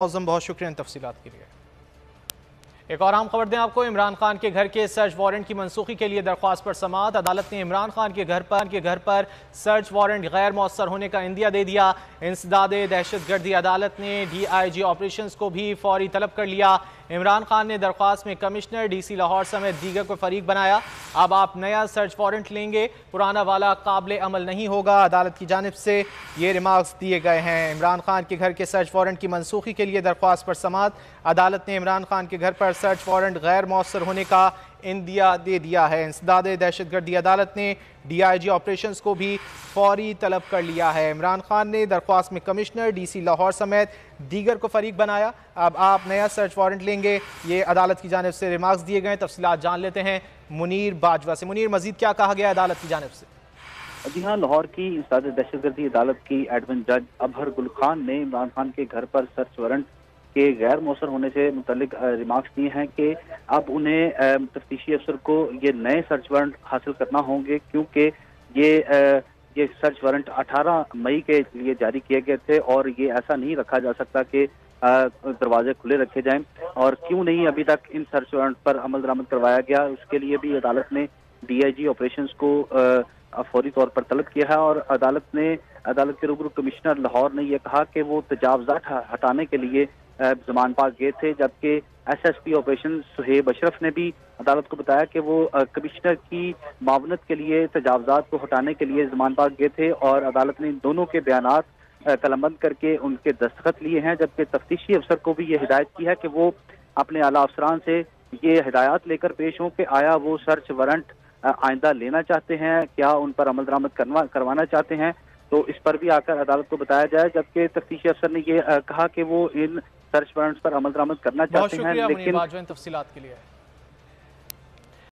मौज़म बहुत शुक्रिया इन तफसीलात के लिए। एक और अहम खबर दें आपको, इमरान खान के घर के सर्च वारंट की मनसूखी के लिए दरख्वास्त पर समाअत। अदालत ने इमरान खान के घर पर सर्च वारंट गैर मौसर होने का इंदिया दे दिया। इंसदाद दहशतगर्दी अदालत ने DIG ऑपरेशंस को भी फौरी तलब कर लिया। इमरान खान ने दरख्वास्त में कमिश्नर DC लाहौर समेत दीगर को फरीक बनाया। अब आप नया सर्च वारंट लेंगे, पुराना वाला काबिल अमल नहीं होगा। अदालत की जानिब से ये रिमार्क्स दिए गए हैं। इमरान खान के घर के सर्च वारंट की मनसूखी के लिए दरख्वास्त पर समाअत। अदालत ने इमरान खान के घर पर सर्च वारंट गैर मौसर होने का इंदिया दे दिया है। इंसदाद दहशतगर्दी अदालत ने DIG ऑपरेशंस को भी फौरी तलब कर लिया है। इमरान खान ने दरख्वास्त में कमिश्नर DC लाहौर समेत दीगर को फरीक बनाया। अब आप नया सर्च वारंट लेंगे, ये अदालत की जानिब से रिमार्क्स दिए गए। तफसीलात जान लेते हैं मुनीर बाजवा से। मुनीर, मजीद क्या कहा गया अदालत की जानिब से? जी हाँ, लाहौर की इंसदाद दहशतगर्दी अदालत की एडमिन जज अबहर गुल खान ने इमरान खान के घर पर सर्च वारंट के गैर मौसर होने से मुतल्लिक रिमार्क्स दिए हैं कि अब उन्हें तफ्तीशी अफसर को ये नए सर्च वारंट हासिल करना होंगे, क्योंकि ये सर्च वारंट 18 मई के लिए जारी किए गए थे और ये ऐसा नहीं रखा जा सकता कि दरवाजे खुले रखे जाएं। और क्यों नहीं अभी तक इन सर्च वारंट पर अमल दरामद करवाया गया, उसके लिए भी अदालत ने DIG ऑपरेशंस को फौरी तौर पर तलब किया है। और अदालत के रूबरू कमिश्नर लाहौर ने यह कहा कि वो तजावजात हटाने के लिए जमान पाक गए थे, जबकि SSP ऑपरेशन सुहेब अशरफ ने भी अदालत को बताया कि वो कमिश्नर की मावनत के लिए तजावजात को हटाने के लिए जमान पाक गए थे। और अदालत ने इन दोनों के बयानात कलमबंद करके उनके दस्तखत लिए हैं, जबकि तफ्तीशी अफसर को भी ये हिदायत की है कि वो अपने आला अफसरान से ये हिदायत लेकर पेश हों कि आया वो सर्च वारंट आइंदा लेना चाहते हैं, क्या उन पर अमल दरामद करवाना चाहते हैं, तो इस पर भी आकर अदालत को बताया जाए। जबकि तफ्तीशी अफसर ने ये कहा कि वो इन सर्च वारंट्स पर अमल दरामद करना चाहते हैं, लेकिन तफसीलात के लिए